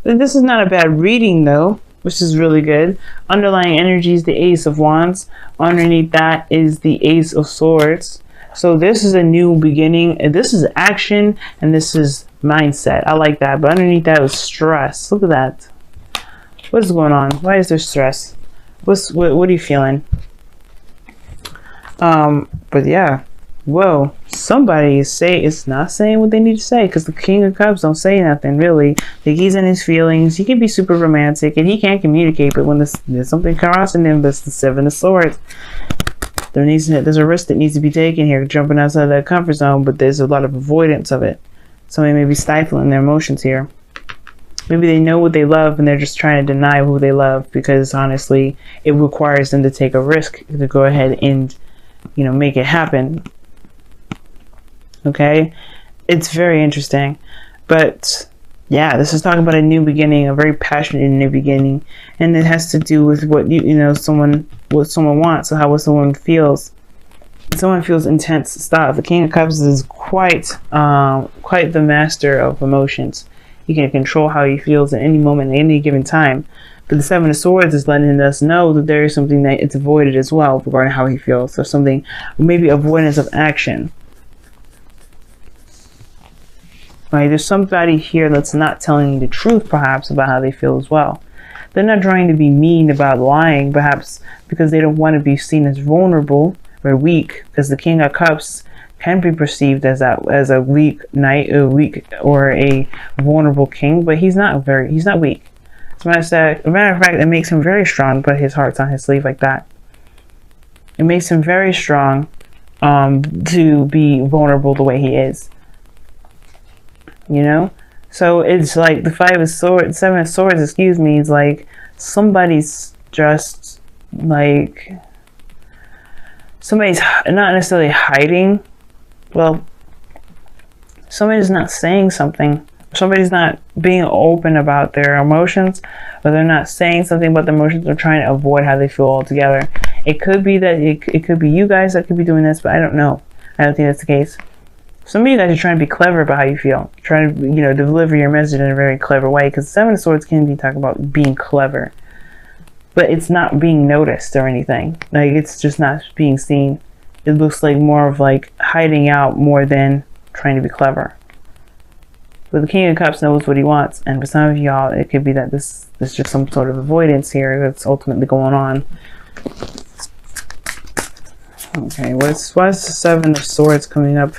This is not a bad reading though, which is really good. Underlying energy is the Ace of Wands. Underneath that is the Ace of Swords. So this is a new beginning. This is action and this is mindset. I like that. But underneath that was stress. Look at that. What is going on? Why is there stress? What are you feeling? But yeah. Whoa, somebody is not saying what they need to say, because the King of Cups don't say nothing really. Like, he's in his feelings. He can be super romantic and he can't communicate, but when there's something crossing him, that's the Seven of Swords. There's a risk that needs to be taken here, jumping outside that comfort zone, but there's a lot of avoidance of it. Somebody may be stifling their emotions here. Maybe they know what they love and they're just trying to deny who they love, because honestly it requires them to take a risk to go ahead and, you know, make it happen. Okay, it's very interesting. But yeah, this is talking about a new beginning, a very passionate new beginning, and it has to do with what what someone wants, or how what someone feels. Someone feels intense stuff. The King of Cups is quite the master of emotions. He can control how he feels at any moment, at any given time. But the Seven of Swords is letting us know that there is something that it's avoided as well regarding how he feels, or something, maybe avoidance of action. Right, there's somebody here that's not telling you the truth, perhaps, about how they feel as well. They're not trying to be mean about lying, perhaps because they don't want to be seen as vulnerable or weak, because the King of Cups can be perceived as a weak knight, or a vulnerable king, but he's not weak. As a matter of fact, it makes him very strong, but his heart's on his sleeve like that. It makes him very strong to be vulnerable the way he is. You know, so it's like the Seven of Swords, excuse me, is like somebody's just like, somebody's not necessarily hiding. Well, somebody's not saying something. Somebody's not being open about their emotions, or they're not saying something about their emotions. They're trying to avoid how they feel altogether. It could be that it could be you guys that could be doing this, but I don't know. I don't think that's the case. Some of you guys are trying to be clever about how you feel, trying to, deliver your message in a very clever way, because Seven of Swords can be talking about being clever, but it's not being noticed or anything. Like, it's just not being seen. It looks like more of like hiding out more than trying to be clever. But the King of Cups knows what he wants, and for some of y'all, it could be that this is just some sort of avoidance here that's ultimately going on. Okay, why is the Seven of Swords coming up?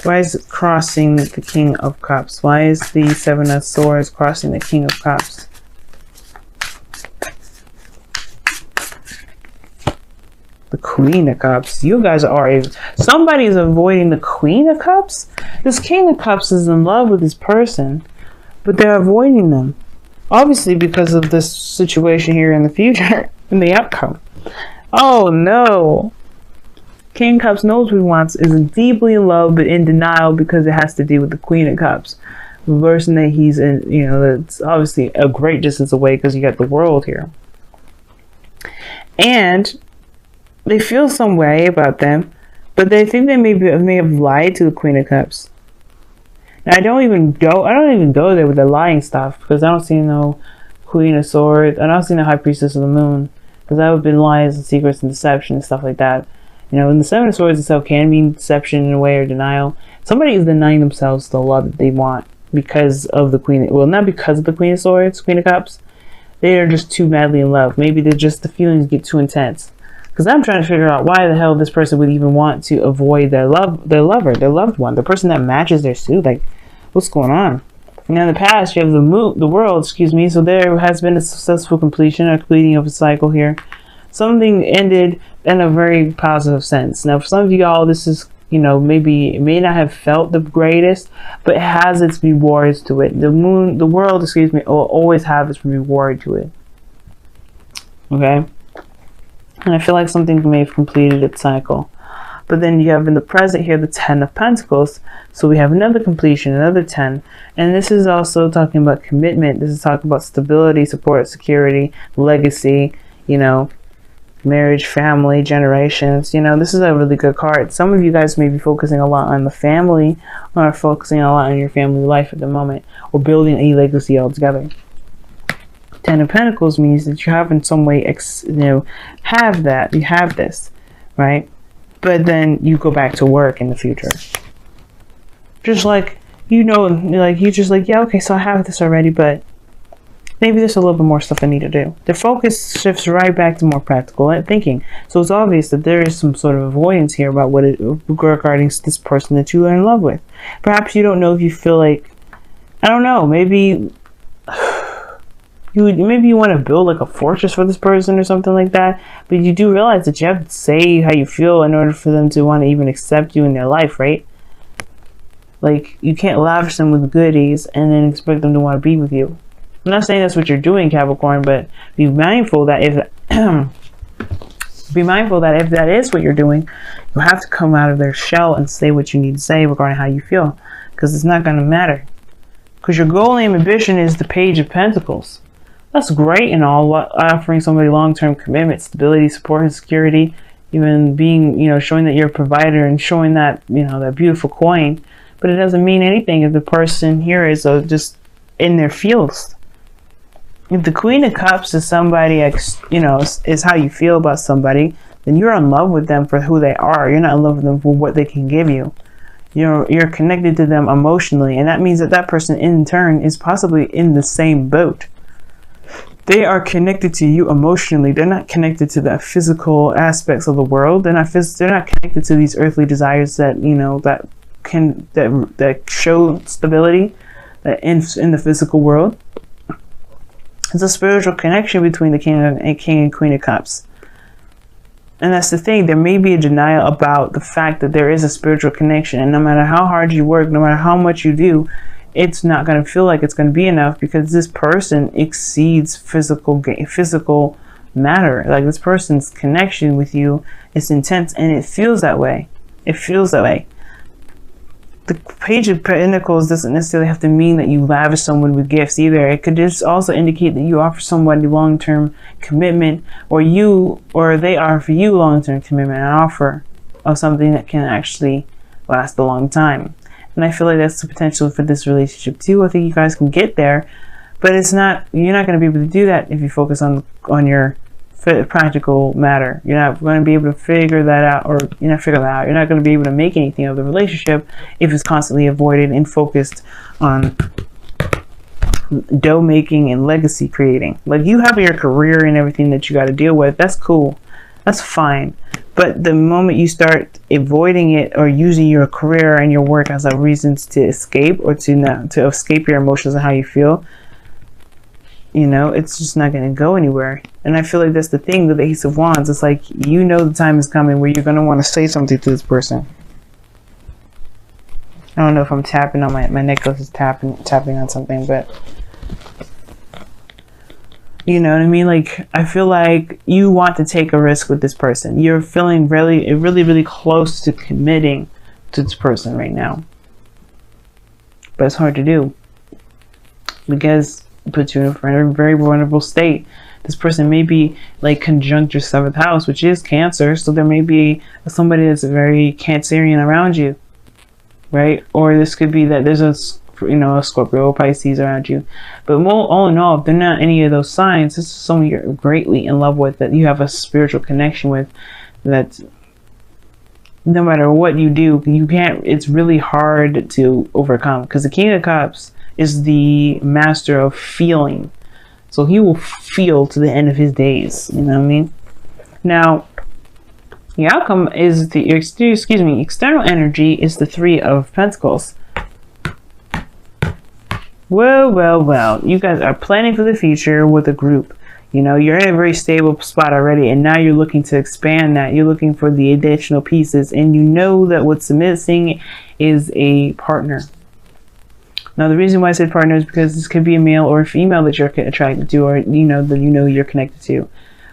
Why is it crossing the King of Cups? Why is the Seven of Swords crossing the King of Cups? The Queen of Cups. You guys are somebody is avoiding the Queen of Cups. This King of Cups is in love with this person, but they're avoiding them. Obviously because of this situation here in the future, in the outcome. Oh no. King of Cups knows what he wants, is deeply in love, but in denial because it has to do with the Queen of Cups. The person that he's in, that's obviously a great distance away, because you got the world here. And they feel some way about them, but they think they may have lied to the Queen of Cups. Now, I don't even go there with the lying stuff, because I don't see no Queen of Swords. I don't see no High Priestess of the Moon, because that would have been lies and secrets and deception and stuff like that. And the Seven of Swords itself can mean deception in a way, or denial. Somebody is denying themselves the love that they want because of the Queen. Well, not because of the Queen of Swords, Queen of Cups. They are just too madly in love. Maybe they're just, the feelings get too intense. Because I'm trying to figure out why the hell this person would even want to avoid their lover, their loved one, the person that matches their suit. Like, what's going on? Now, in the past, you have the world, excuse me. So there has been a successful completion or completing of a cycle here. Something ended in a very positive sense. Now, for some of y'all, this is, maybe it may not have felt the greatest, but it has its rewards to it. The world, excuse me, will always have its reward to it. Okay? And I feel like something may have completed its cycle. But then you have in the present here the Ten of Pentacles. So we have another completion, another 10. And this is also talking about commitment. This is talking about stability, support, security, legacy, marriage, family, generations. You know, this is a really good card. Some of you guys may be focusing a lot on the family, or focusing a lot on your family life at the moment, or building a legacy altogether. Ten of Pentacles means that you have in some way, have that, you have this, right? But then you go back to work in the future. Just like, like you're just like, yeah, okay, so I have this already, but maybe there's a little bit more stuff I need to do. The focus shifts right back to more practical thinking. So it's obvious that there is some sort of avoidance here about regarding this person that you are in love with. Perhaps you don't know if you feel like, I don't know, maybe you want to build like a fortress for this person or something like that, but you do realize that you have to say how you feel in order for them to want to even accept you in their life, right? Like, you can't lavish them with goodies and then expect them to want to be with you. I'm not saying that's what you're doing, Capricorn, but be mindful that if that is what you're doing, you have to come out of their shell and say what you need to say regarding how you feel, because it's not going to matter. Because your goal and ambition is the Page of Pentacles. That's great and all, offering somebody long-term commitment, stability, support, and security, even being, showing that you're a provider and showing that, that beautiful coin. But it doesn't mean anything if the person here is just in their fields. If the Queen of Cups is somebody, is how you feel about somebody, then you're in love with them for who they are. You're not in love with them for what they can give you. You're connected to them emotionally, and that means that person in turn is possibly in the same boat. They are connected to you emotionally. They're not connected to the physical aspects of the world. They're not connected to these earthly desires that that show stability in the physical world. It's a spiritual connection between the King and Queen of Cups. And that's the thing. There may be a denial about the fact that there is a spiritual connection. And no matter how hard you work, no matter how much you do, it's not going to feel like it's going to be enough, because this person exceeds physical matter. Like, this person's connection with you is intense, and it feels that way. It feels that way. The Page of Pentacles doesn't necessarily have to mean that you lavish someone with gifts either. It could just also indicate that you offer somebody long-term commitment, or they offer you long-term commitment, an offer of something that can actually last a long time. And I feel like that's the potential for this relationship too. I think you guys can get there, but you're not going to be able to do that if you focus on your practical matter. You're not going to be able to figure that out, or You're not going to be able to make anything of the relationship if it's constantly avoided and focused on dough making and legacy creating. Like, you have your career and everything that you got to deal with. That's cool. That's fine. But the moment you start avoiding it, or using your career and your work as a reasons to escape, or to escape your emotions and how you feel, it's just not going to go anywhere. And I feel like that's the thing with the Ace of Wands. It's like, the time is coming where you're going to want to say something to this person. I don't know if I'm tapping on my necklace is tapping on something, but you know what I mean? Like, I feel like you want to take a risk with this person. You're feeling really, really, really close to committing to this person right now. But it's hard to do, because it puts you in a very vulnerable state. This person may be like conjunct your 7th house, which is Cancer. So there may be somebody that's very Cancerian around you, right? Or this could be that there's a Scorpio or Pisces around you. But all in all, if they're not any of those signs, this is someone you're greatly in love with, that you have a spiritual connection with, that no matter what you do, it's really hard to overcome, because the King of Cups is the master of feeling. So he will feel to the end of his days. You know what I mean? Now, the outcome is external energy is the 3 of Pentacles. Well, you guys are planning for the future with a group. You're in a very stable spot already, and now you're looking to expand that. You're looking for the additional pieces, and you know that what's missing is a partner. Now, the reason why I said partner is because this could be a male or a female that you're attracted to, or you're connected to,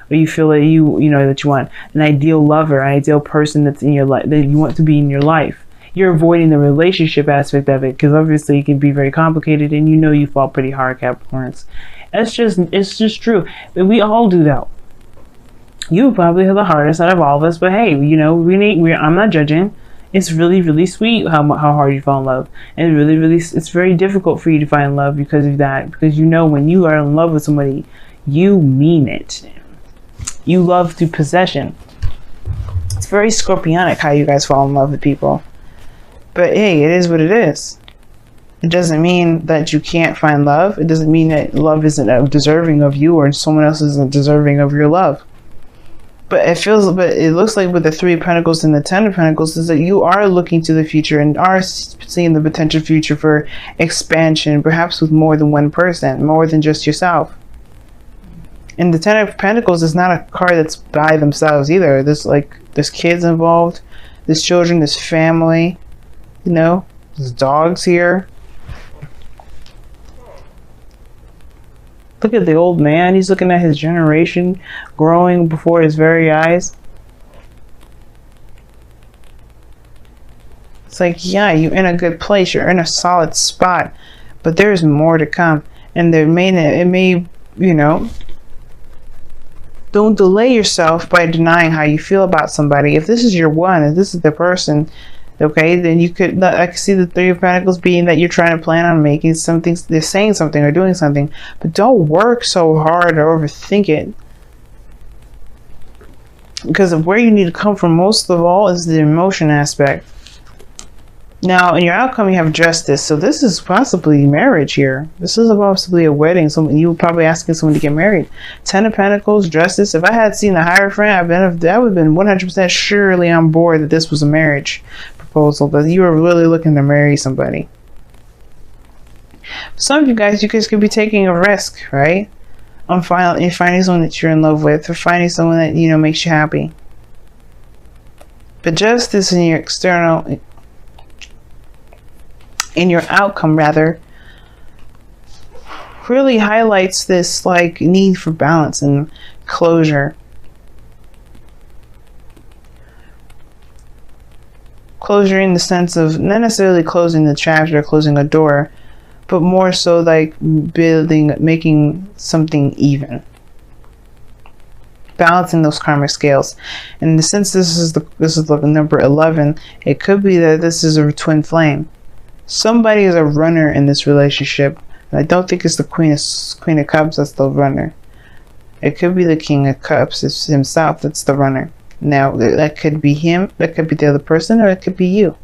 or you feel that that you want an ideal lover, an ideal person that's in your life, that you want to be in your life. You're avoiding the relationship aspect of it, because obviously it can be very complicated, and you fall pretty hard, Capricorns. It's just true. We all do that. You probably have the hardest out of all of us, but hey, you know, I'm not judging. It's really, really sweet how hard you fall in love. And it's very difficult for you to find love because of that. Because you know, when you are in love with somebody, you mean it. You love through possession. It's very scorpionic how you guys fall in love with people. But hey, it is what it is. It doesn't mean that you can't find love. It doesn't mean that love isn't deserving of you or someone else isn't deserving of your love. But it looks like with the Three of Pentacles and the Ten of Pentacles is that you are looking to the future and are seeing the potential future for expansion, perhaps with more than one person, more than just yourself. And the Ten of Pentacles is not a card that's by themselves either. There's kids involved, there's children, there's family, you know, there's dogs here. Look at the old man. He's looking at his generation growing before his very eyes. It's like, yeah, you're in a good place. You're in a solid spot. But there's more to come. And it may, you know, don't delay yourself by denying how you feel about somebody. If this is your one, if this is the person, okay, then you could, I can see the Three of Pentacles being that you're trying to plan on making something, they're saying something or doing something, but don't work so hard or overthink it. Because of where you need to come from most of all is the emotion aspect. Now, in your outcome, you have justice. So this is possibly marriage here. This is possibly a wedding. You were probably asking someone to get married. Ten of Pentacles, justice. If I had seen the Hierophant, I would have been 100% surely on board that this was a marriage proposal, that you were really looking to marry somebody. Some of you guys could be taking a risk, right? On finding someone that you're in love with, or finding someone that, you know, makes you happy. But justice in your external, in your outcome rather, really highlights this like need for balance and closure. Closure in the sense of not necessarily closing the chapter or closing a door, but more so like making something even. Balancing those karmic scales. And in the sense this is the number 11, it could be that this is a twin flame. Somebody is a runner in this relationship. And I don't think it's the Queen of Cups that's the runner. It could be the King of Cups. It's himself that's the runner. Now, that could be him, that could be the other person, or it could be you.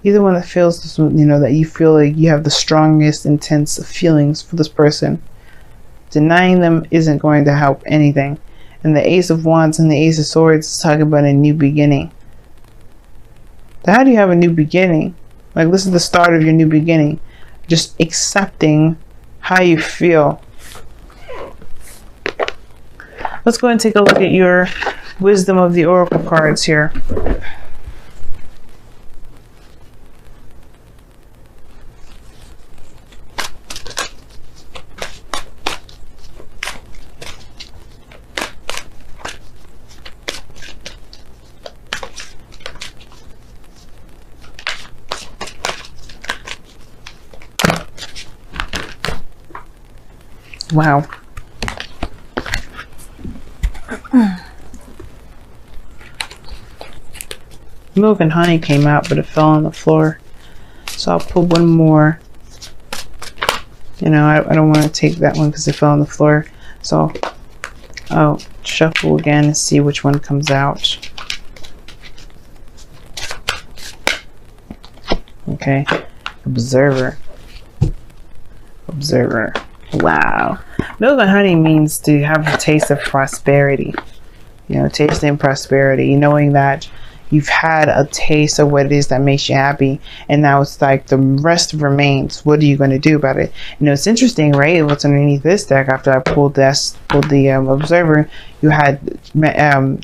Either one that feels this, you know, that you feel like you have the strongest, intense feelings for this person. Denying them isn't going to help anything. And the Ace of Wands and the Ace of Swords is talking about a new beginning. So how do you have a new beginning? Like, this is the start of your new beginning. Just accepting how you feel. Let's go ahead and take a look at your Wisdom of the Oracle cards here. Wow. Milk and honey came out, but it fell on the floor. So I'll put one more. You know, I don't want to take that one because it fell on the floor. So I'll shuffle again and see which one comes out. Okay. Observer. Observer. Wow. Milk and honey means to have a taste of prosperity. You know, tasting prosperity, knowing that you've had a taste of what it is that makes you happy, and now it's like the rest remains. What are you going to do about it? You know, it's interesting, right? What's underneath this deck after I pulled the Observer, you had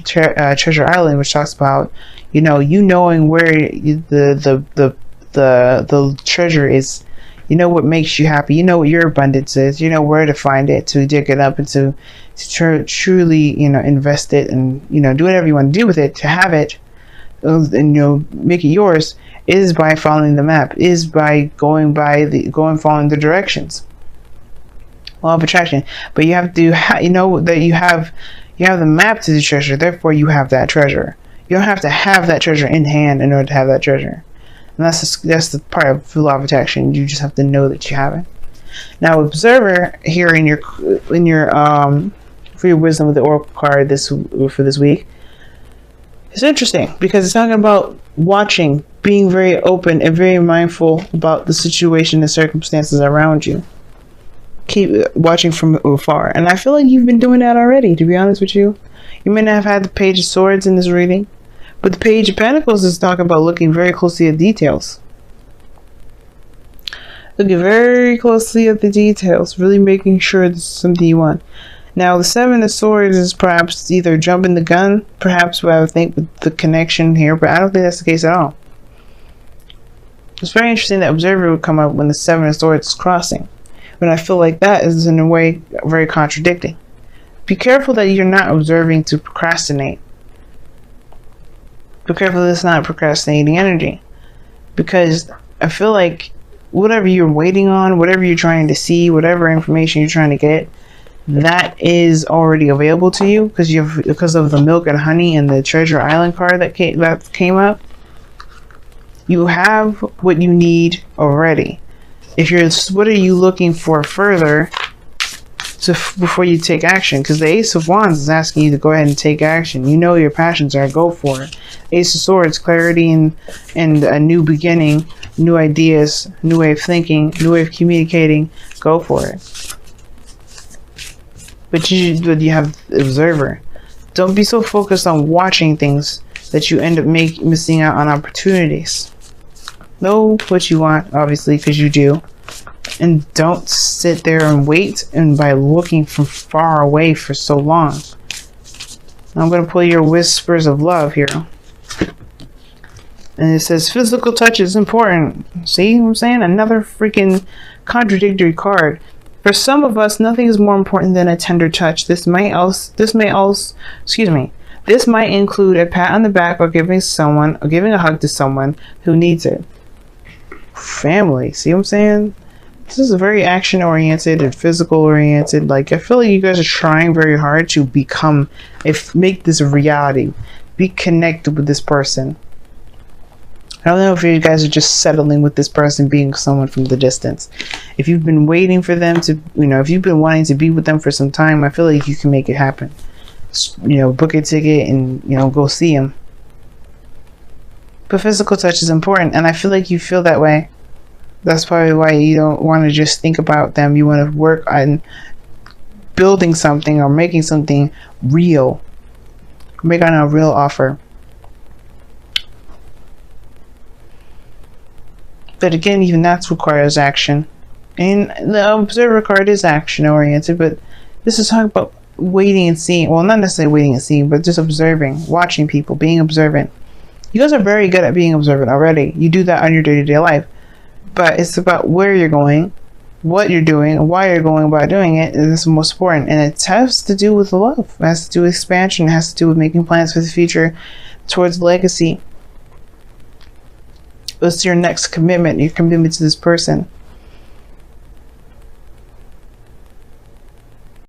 Treasure Island, which talks about, you know, knowing where the treasure is. You know what makes you happy. You know what your abundance is. You know where to find it, to dig it up, and to truly, you know, invest it, and, you know, do whatever you want to do with it, to have it, and, you know, make it yours, is by following the map, is by following the directions. Law of attraction. But you have to, you know, that you have You have the map to the treasure, therefore you have that treasure. You don't have to have that treasure in hand in order to have that treasure. And that's the part of the law of attraction. You just have to know that you have it. Now, observer here in your for your wisdom with the oracle card for this week. It's interesting because it's talking about watching, being very open and very mindful about the situation and circumstances around you. Keep watching from afar. And I feel like you've been doing that already, to be honest with you. You may not have had the Page of Swords in this reading, but the Page of Pentacles is talking about looking very closely at details. Looking very closely at the details, really making sure this is something you want. Now, the Seven of Swords is perhaps either jumping the gun, perhaps what I would think with the connection here, but I don't think that's the case at all. It's very interesting that Observer would come up when the Seven of Swords is crossing. But I feel like that is in a way very contradicting. Be careful that you're not observing to procrastinate. Be careful that it's not procrastinating energy. Because I feel like whatever you're waiting on, whatever you're trying to see, whatever information you're trying to get, that is already available to you because of the milk and honey and the treasure island card that came up. You have what you need already. What are you looking for further before you take action? Because the Ace of Wands is asking you to go ahead and take action. You know your passions are, go for it. Ace of Swords, clarity and a new beginning, new ideas, new way of thinking, new way of communicating. Go for it. But you have Observer. Don't be so focused on watching things that you end up missing out on opportunities. Know what you want, obviously, because you do. And don't sit there and wait and by looking from far away for so long. I'm going to pull your Whispers of Love here. And it says physical touch is important. See what I'm saying? Another freaking contradictory card. For some of us, nothing is more important than a tender touch. This might include a pat on the back or giving a hug to someone who needs it. Family, see what I'm saying? This is very action oriented and physical oriented. Like, I feel like you guys are trying very hard to make this a reality. Be connected with this person. I don't know if you guys are just settling with this person being someone from the distance. If you've been waiting for them to, if you've been wanting to be with them for some time, I feel like you can make it happen. Book a ticket and, go see them. But physical touch is important, and I feel like you feel that way. That's probably why you don't want to just think about them. You want to work on building something or making something real. Make on a real offer. But again, even that requires action. And the Observer card is action oriented, but this is talking about waiting and seeing. Well, not necessarily waiting and seeing, but just observing, watching people, being observant. You guys are very good at being observant already. You do that on your day-to-day life. But it's about where you're going, what you're doing, why you're going about doing it. And that's the most important. And it has to do with love. It has to do with expansion. It has to do with making plans for the future towards legacy. What's your next commitment? Your commitment to this person.